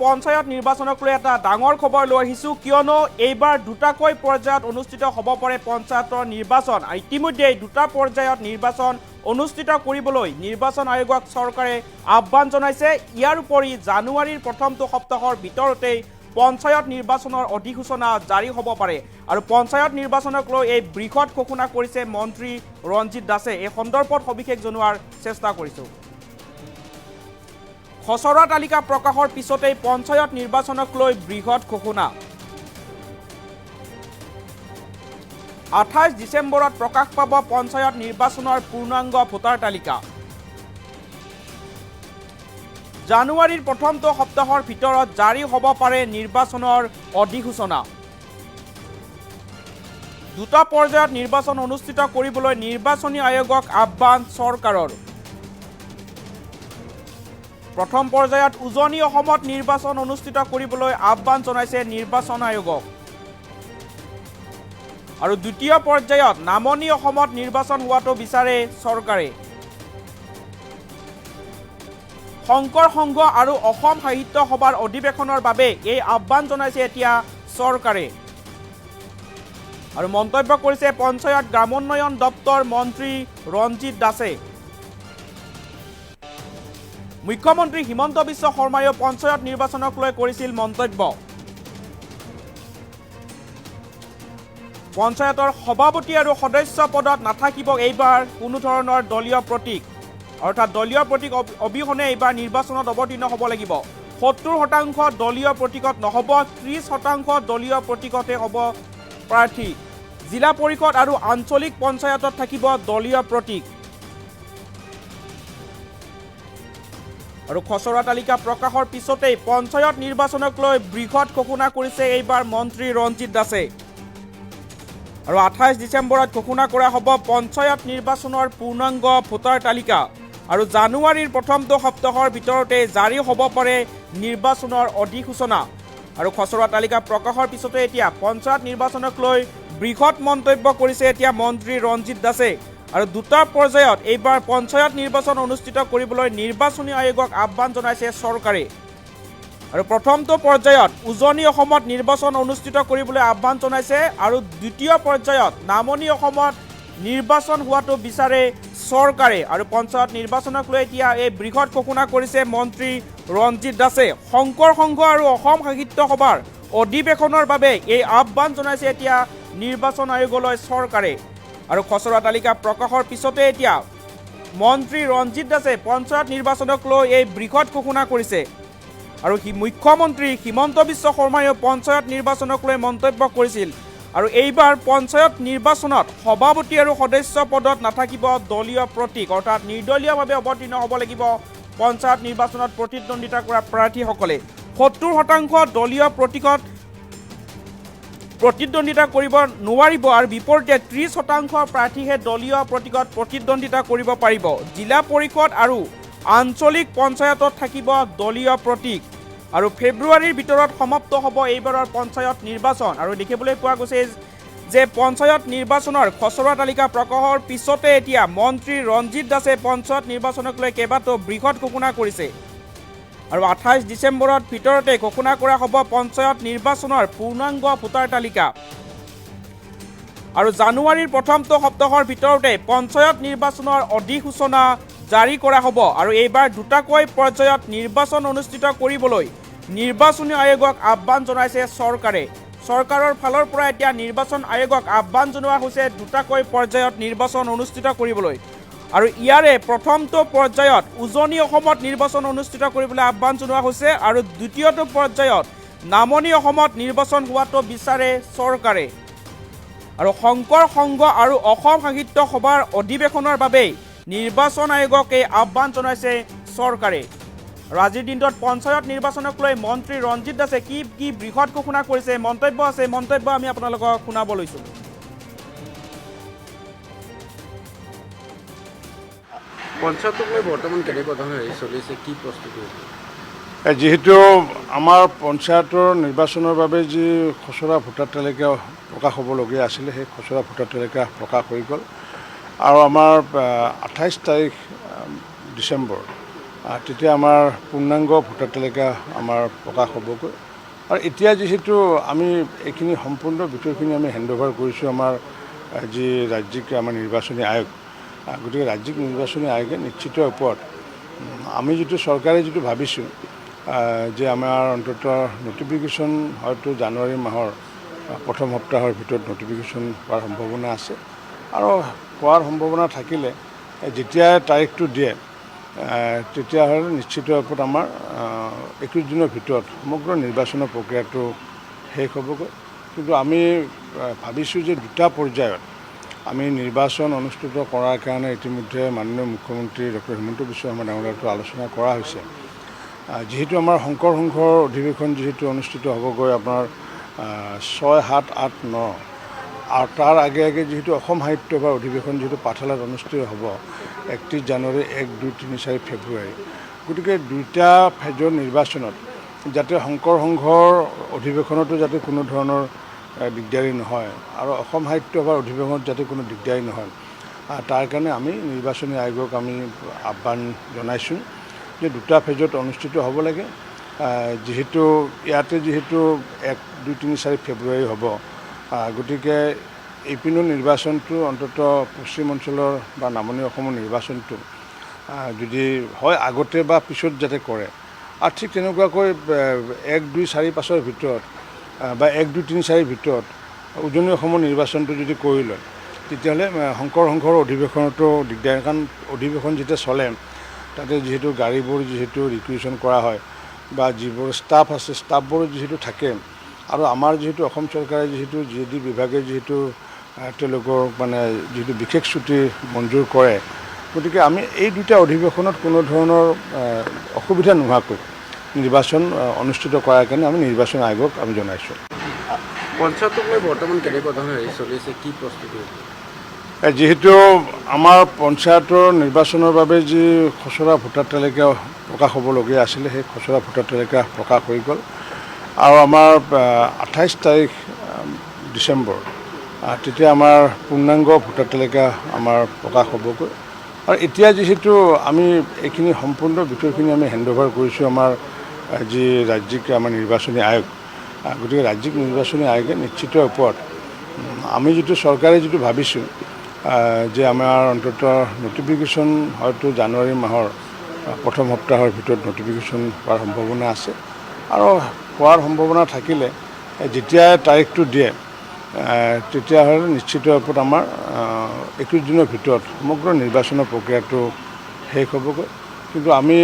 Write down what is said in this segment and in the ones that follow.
পঞ্চায়ত নিৰ্বাচনক লৈ এটা ডাঙৰ খবৰ লৈ আহিছোঁ কিয়নো এইবাৰ দুটাকৈ পৰ্যায়ত অনুষ্ঠিত হ'ব পাৰে পঞ্চায়তৰ নিৰ্বাচন ইতিমধ্যে দুটা পৰ্যায়ত নিৰ্বাচন অনুষ্ঠিত কৰিবলৈ নিৰ্বাচন আয়োগক চৰকাৰে আহ্বান জনাইছে ইয়াৰ উপৰি জানুৱাৰীৰ প্ৰথমটো সপ্তাহৰ ভিতৰতেই পঞ্চায়ত নিৰ্বাচনৰ অধিসূচনা জাৰি হ'ব পাৰে আৰু পঞ্চায়ত নিৰ্বাচনক লৈ এই বৃহৎ ঘোষণা কৰিছে মন্ত্ৰী ৰঞ্জিত দাসে এই সন্দৰ্ভত সবিশেষ জনোৱাৰ চেষ্টা কৰিছোঁ খচৰা তালিকা প্ৰকাশৰ পিছতেই পঞ্চায়ত নিৰ্বাচনক লৈ বৃহৎ ঘোষণা 28 ডিচেম্বৰত প্ৰকাশ পাব পঞ্চায়ত নিৰ্বাচনৰ পূৰ্ণাংগ ভোটাৰ তালিকা জানুৱাৰীৰ প্ৰথমটো সপ্তাহৰ ভিতৰত জাৰি হ'ব পাৰে নিৰ্বাচনৰ অধিসূচনা দুটা পৰ্যায়ত নিৰ্বাচন অনুষ্ঠিত কৰিবলৈ নিৰ্বাচনী আয়োগক আহ্বান চৰকাৰৰ প্ৰথম পৰ্যায়ত উজনি অসমত নিৰ্বাচন অনুষ্ঠিত কৰিবলৈ আহ্বান জনাইছে নিৰ্বাচন আয়োগক আৰু দ্বিতীয় পৰ্যায়ত নামনি অসমত নিৰ্বাচন হোৱাটো বিচাৰে চৰকাৰে শংকৰ সংঘ আৰু অসম সাহিত্য সভাৰ অধিৱেশনৰ বাবে এই আহ্বান জনাইছে এতিয়া চৰকাৰে আৰু মন্তব্য কৰিছে পঞ্চায়ত গ্ৰামোন্নয়ন দপ্তৰ মন্ত্ৰী ৰঞ্জিত দাসে মুখ্যমন্ত্ৰী হিমন্ত বিশ্ব শৰ্মায়ো পঞ্চায়ত নিৰ্বাচনক লৈ কৰিছিল মন্তব্য পঞ্চায়তৰ সভাপতি আৰু সদস্য পদত নাথাকিব এইবাৰ কোনো ধৰণৰ দলীয় প্ৰতীক অৰ্থাৎ দলীয় প্ৰতীক অবিহনে এইবাৰ নিৰ্বাচনত অৱতীৰ্ণ হ'ব লাগিব 70% দলীয় প্ৰতীকত নহ'ব 30% দলীয় প্ৰতীকতে হ'ব প্ৰাৰ্থী জিলা পৰিষদ আৰু আঞ্চলিক পঞ্চায়তত থাকিব দলীয় প্ৰতীক আৰু খচৰা তালিকা প্ৰকাশৰ পিছতেই পঞ্চায়ত নিৰ্বাচনক লৈ বৃহৎ ঘোষণা কৰিছে এইবাৰ মন্ত্ৰী ৰঞ্জিত দাসে আৰু 28 ডিচেম্বৰত ঘোষণা কৰা হ'ব পঞ্চায়ত নিৰ্বাচনৰ পূৰ্ণাংগ ভোটাৰ তালিকা আৰু জানুৱাৰীৰ প্ৰথমটো সপ্তাহৰ ভিতৰতে জাৰি হ'ব পাৰে নিৰ্বাচনৰ অধিসূচনা আৰু খচৰা তালিকা প্ৰকাশৰ পিছতে এতিয়া পঞ্চায়ত নিৰ্বাচনক লৈ বৃহৎ মন্তব্য কৰিছে এতিয়া মন্ত্ৰী ৰঞ্জিত দাসে আৰু দুটা পৰ্যায়ত এইবাৰ পঞ্চায়ত নিৰ্বাচন অনুষ্ঠিত কৰিবলৈ নিৰ্বাচনী আয়োগক আহ্বান জনাইছে চৰকাৰে আৰু প্ৰথমটো পৰ্যায়ত উজনি অসমত নিৰ্বাচন অনুষ্ঠিত কৰিবলৈ আহ্বান জনাইছে আৰু দ্বিতীয় পৰ্যায়ত নামনি অসমত নিৰ্বাচন হোৱাটো বিচাৰে চৰকাৰে আৰু পঞ্চায়ত নিৰ্বাচনক লৈ এতিয়া এই বৃহৎ ঘোষণা কৰিছে মন্ত্ৰী ৰঞ্জিত দাসে শংকৰ সংঘ আৰু অসম সাহিত্য সভাৰ অধিৱেশনৰ বাবে এই আহ্বান জনাইছে এতিয়া নিৰ্বাচন আয়োগলৈ চৰকাৰে আৰু খচৰা তালিকা প্ৰকাশৰ পিছতে এতিয়া মন্ত্ৰী ৰঞ্জিত দাসে পঞ্চায়ত নিৰ্বাচনক লৈ এই বৃহৎ ঘোষণা কৰিছে আৰু মুখ্যমন্ত্ৰী হিমন্ত বিশ্ব শৰ্মায়ো পঞ্চায়ত নিৰ্বাচনক লৈ মন্তব্য কৰিছিল আৰু এইবাৰ পঞ্চায়ত নিৰ্বাচনত সভাপতি আৰু সদস্য পদত নাথাকিব দলীয় প্ৰতীক অৰ্থাৎ নিৰ্দলীয়ভাৱে অৱতীৰ্ণ হ'ব লাগিব পঞ্চায়ত নিৰ্বাচনত প্ৰতিদ্বন্দ্বিতা কৰা প্ৰাৰ্থীসকলে 70% দলীয় প্ৰতীকত প্ৰতিদ্বন্দ্বিতা কৰিব নোৱাৰিব আৰু বিপৰীতে 30% প্ৰাৰ্থীহে দলীয় প্ৰতীকত প্ৰতিদ্বন্দ্বিতা কৰিব পাৰিব জিলা পৰিষদ আৰু আঞ্চলিক পঞ্চায়তত থাকিব দলীয় প্ৰতীক আৰু ফেব্ৰুৱাৰীৰ ভিতৰত সমাপ্ত হ'ব এইবাৰৰ পঞ্চায়ত নিৰ্বাচন আৰু দেখিবলৈ পোৱা গৈছে যে পঞ্চায়ত নিৰ্বাচনৰ খচৰা তালিকা প্ৰকাশৰ পিছতে এতিয়া মন্ত্ৰী ৰঞ্জিত দাসে পঞ্চায়ত নিৰ্বাচনক লৈ কেইবাটাও বৃহৎ ঘোষণা কৰিছে আৰু 28 ডিচেম্বৰত ভিতৰতে ঘোষণা কৰা হ'ব পঞ্চায়ত নিৰ্বাচনৰ পূৰ্ণাংগ ভোটাৰ তালিকা আৰু জানুৱাৰীৰ প্ৰথমটো সপ্তাহৰ ভিতৰতে পঞ্চায়ত নিৰ্বাচনৰ অধিসূচনা জাৰি কৰা হ'ব আৰু এইবাৰ দুটাকৈ পৰ্যায়ত নিৰ্বাচন অনুষ্ঠিত কৰিবলৈ নিৰ্বাচনী আয়োগক আহ্বান জনাইছে চৰকাৰে চৰকাৰৰ ফালৰ পৰা এতিয়া নিৰ্বাচন আয়োগক আহ্বান জনোৱা হৈছে দুটাকৈ পৰ্যায়ত নিৰ্বাচন অনুষ্ঠিত কৰিবলৈ আৰু ইয়াৰে প্ৰথমটো পৰ্যায়ত উজনি অসমত নিৰ্বাচন অনুষ্ঠিত কৰিবলৈ আহ্বান জনোৱা হৈছে আৰু দ্বিতীয়টো পৰ্যায়ত নামনি অসমত নিৰ্বাচন হোৱাটো বিচাৰে চৰকাৰে আৰু শংকৰ সংঘ আৰু অসম সাহিত্য সভাৰ অধিৱেশনৰ বাবে নিৰ্বাচন আয়োগক এই আহ্বান জনাইছে চৰকাৰে আৰু আজিৰ দিনটোত পঞ্চায়ত নিৰ্বাচনক লৈ মন্ত্ৰী ৰঞ্জিত দাসে কি বৃহৎ ঘোষণা কৰিছে মন্তব্য আছে মন্তব্য আমি আপোনালোকক শুনাব লৈছোঁ পঞ্চায়তক লৈ বৰ্তমান কেনেকুৱা ধৰণৰ চলিছে কি প্ৰস্তুতি যেহেতু আমাৰ পঞ্চায়তৰ নিৰ্বাচনৰ বাবে যি খচৰা ভোটাৰ তালিকা প্ৰকাশ হ'বলগীয়া আছিলে সেই খচৰা ভোটাৰ তালিকা প্ৰকাশ হৈ গ'ল আৰু আমাৰ 28 তাৰিখ ডিচেম্বৰ তেতিয়া আমাৰ পূৰ্ণাংগ ভোটাৰ তালিকা আমাৰ প্ৰকাশ হ'বগৈ। আৰু এতিয়া যিহেতু আমি এইখিনি সম্পূৰ্ণ বিষয়খিনি আমি হেণ্ডঅভাৰ কৰিছোঁ আমাৰ যি ৰাজ্যিক আমাৰ নিৰ্বাচনী আয়োগ, গতিকে ৰাজ্যিক নিৰ্বাচনী আয়োগে নিশ্চিত ওপৰত আমি যিটো চৰকাৰে যিটো ভাবিছোঁ যে আমাৰ অন্ততঃ নটিফিকেশ্যন হয়তো জানুৱাৰী মাহৰ প্ৰথম সপ্তাহৰ ভিতৰত নটিফিকেশ্যন হোৱাৰ সম্ভাৱনা আছে। আৰু হোৱাৰ সম্ভাৱনা থাকিলে যেতিয়া তাৰিখটো দিয়ে তেতিয়াহ'লে নিশ্চিত ওপৰত আমাৰ 21 দিনৰ ভিতৰত সমগ্ৰ নিৰ্বাচনৰ প্ৰক্ৰিয়াটো শেষ হ'বগৈ। কিন্তু আমি ভাবিছোঁ যে দুটা পৰ্যায়ত আমি নিৰ্বাচন অনুষ্ঠিত কৰাৰ কাৰণে ইতিমধ্যে মাননীয় মুখ্যমন্ত্ৰী ডক্টৰ হিমন্ত বিশ্ব শৰ্মা ডাঙৰীয়াতো আলোচনা কৰা হৈছে। যিহেতু আমাৰ শংকৰ সংঘৰ অধিৱেশন যিহেতু অনুষ্ঠিত হ'বগৈ আপোনাৰ 6, 7, 8, 9 আৰু তাৰ আগে আগে যিহেতু অসম সাহিত্য সভাৰ অধিৱেশন যিহেতু পাঠশালাত অনুষ্ঠিত হ'ব 31 জানুৱাৰী, 1, 2, 3, 4 ফেব্ৰুৱাৰী। গতিকে দুইটা ফেজৰ নিৰ্বাচনত যাতে শংকৰ সংঘৰ অধিৱেশনতো যাতে কোনো ধৰণৰ দিগদাৰী নহয় আৰু অসম সাহিত্য সভাৰ অধিৱেশনত যাতে কোনো দিগদাৰী নহয়, তাৰ কাৰণে আমি নিৰ্বাচনী আয়োগক আমি আহ্বান জনাইছোঁ যে দুটা ফেজত অনুষ্ঠিত হ'ব লাগে। যিহেতু ইয়াতে যিহেতু 1, 2, 3, 4 ফেব্ৰুৱাৰী হ'ব, গতিকে এইপিনৰ নিৰ্বাচনটো অন্ততঃ পশ্চিম অঞ্চলৰ বা নামনি অসমৰ নিৰ্বাচনটো যদি হয় আগতে বা পিছত যাতে কৰে। আৰু ঠিক তেনেকুৱাকৈ 1, 2, 4, 5ৰ ভিতৰত বা 1, 2, 3, 4ৰ ভিতৰত উজনি অসমৰ নিৰ্বাচনটো যদি কৰি লয় তেতিয়াহ'লে শংকৰ সংঘৰ অধিৱেশনতো দিগদাৰ, কাৰণ অধিৱেশন যেতিয়া চলে তাতে যিহেতু গাড়ীবোৰ যিহেতু ৰিকুইজিশ্যন কৰা হয় বা যিবোৰ ষ্টাফ আছে ষ্টাফবোৰো যিহেতু থাকে আৰু আমাৰ যিহেতু অসম চৰকাৰে যিহেতু GD বিভাগে যিহেতু তেওঁলোকৰ মানে যিহেতু বিশেষ ছুটি মঞ্জুৰ কৰে, গতিকে আমি এই দুটা অধিৱেশনত কোনো ধৰণৰ অসুবিধা নোহোৱাকৈ নিৰ্বাচন অনুষ্ঠিত কৰাৰ কাৰণে আমি নিৰ্বাচন আয়োগক আমি জনাইছোঁ। পঞ্চায়তক লৈ বৰ্তমান কেনেকুৱা ধৰণৰ চলিছে, কি প্ৰস্তুতি? যিহেতু আমাৰ পঞ্চায়তৰ নিৰ্বাচনৰ বাবে যি খচৰা ভোটাৰ তালিকা প্ৰকাশ হ'বলগীয়া আছিলে সেই খচৰা ভোটাৰ তালিকা প্ৰকাশ হৈ গ'ল। আৰু আমাৰ 28 তাৰিখ ডিচেম্বৰ তেতিয়া আমাৰ পূৰ্ণাংগ ভোটাৰ তালিকা আমাৰ প্ৰকাশ হ'বগৈ। আৰু এতিয়া যিহেতু আমি এইখিনি সম্পূৰ্ণ বিষয়খিনি আমি হেণ্ডঅভাৰ কৰিছোঁ আমাৰ যি ৰাজ্যিক আমাৰ নিৰ্বাচনী আয়োগ, গতিকে ৰাজ্যিক নিৰ্বাচনী আয়োগে নিশ্চিত ওপৰত আমি যিটো চৰকাৰে যিটো ভাবিছোঁ যে আমাৰ অন্ততঃ নটিফিকেশ্যন হয়তো জানুৱাৰী মাহৰ প্ৰথম সপ্তাহৰ ভিতৰত নটিফিকেশ্যন হোৱাৰ সম্ভাৱনা আছে। আৰু হোৱাৰ সম্ভাৱনা থাকিলে যেতিয়া তাৰিখটো দিয়ে তেতিয়াহ'লে নিশ্চিত ওপৰত আমাৰ 21 দিনৰ ভিতৰত সমগ্ৰ নিৰ্বাচনৰ প্ৰক্ৰিয়াটো শেষ হ'বগৈ। কিন্তু আমি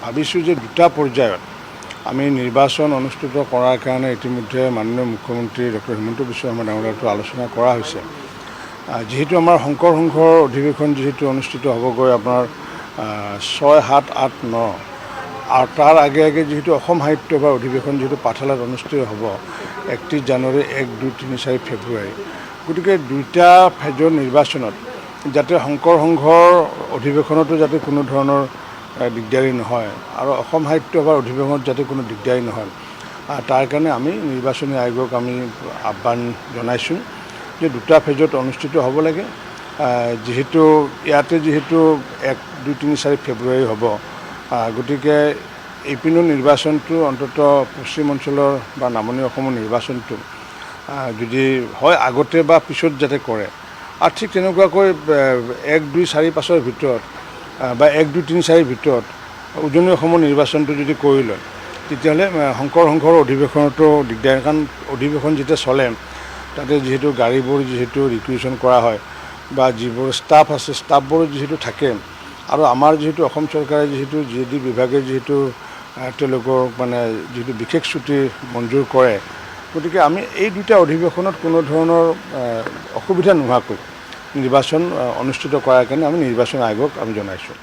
ভাবিছোঁ যে দুটা পৰ্যায়ত আমি নিৰ্বাচন অনুষ্ঠিত কৰাৰ কাৰণে ইতিমধ্যে মাননীয় মুখ্যমন্ত্ৰী ডক্টৰ হিমন্ত বিশ্ব শৰ্মা ডাঙৰীয়াতো আলোচনা কৰা হৈছে। যিহেতু আমাৰ শংকৰ সংঘৰ অধিৱেশন যিহেতু অনুষ্ঠিত হ'বগৈ আপোনাৰ 6, 7, 8, 9 আৰু তাৰ আগে আগে যিহেতু অসম সাহিত্য সভাৰ অধিৱেশন যিহেতু পাঠশালাত অনুষ্ঠিত হ'ব 31 জানুৱাৰী, 1, 2, 3, 4 ফেব্ৰুৱাৰী। গতিকে দুইটা ফেজৰ নিৰ্বাচনত যাতে শংকৰ সংঘৰ অধিৱেশনতো যাতে কোনো ধৰণৰ দিগদাৰী নহয় আৰু অসম সাহিত্য সভাৰ অধিৱেশনত যাতে কোনো দিগদাৰী নহয়, তাৰ কাৰণে আমি নিৰ্বাচনী আয়োগক আমি আহ্বান জনাইছোঁ যে দুটা ফেজত অনুষ্ঠিত হ'ব লাগে। যিহেতু ইয়াতে যিহেতু 1, 2, 3, 4 ফেব্ৰুৱাৰী হ'ব, গতিকে এইপিনৰ নিৰ্বাচনটো অন্ততঃ পশ্চিম অঞ্চলৰ বা নামনি অসমৰ নিৰ্বাচনটো যদি হয় আগতে বা পিছত যাতে কৰে। আৰু ঠিক তেনেকুৱাকৈ 1, 2, 4, 5ৰ ভিতৰত বা 1, 2, 3, 4ৰ ভিতৰত উজনি অসমৰ নিৰ্বাচনটো যদি কৰি লয় তেতিয়াহ'লে শংকৰ সংঘৰ অধিৱেশনতো দিগদাৰ, কাৰণ অধিৱেশন যেতিয়া চলে তাতে যিহেতু গাড়ীবোৰ যিহেতু ৰিকুইজিশ্যন কৰা হয় বা যিবোৰ ষ্টাফ আছে ষ্টাফবোৰো যিহেতু থাকে আৰু আমাৰ যিহেতু অসম চৰকাৰে যিহেতু GD বিভাগে যিহেতু তেওঁলোকৰ মানে যিহেতু বিশেষ ছুটি মঞ্জুৰ কৰে, গতিকে আমি এই দুটা অধিৱেশনত কোনো ধৰণৰ অসুবিধা নোহোৱাকৈ নিৰ্বাচন অনুষ্ঠিত কৰাৰ কাৰণে আমি নিৰ্বাচন আয়োগক আমি জনাইছোঁ।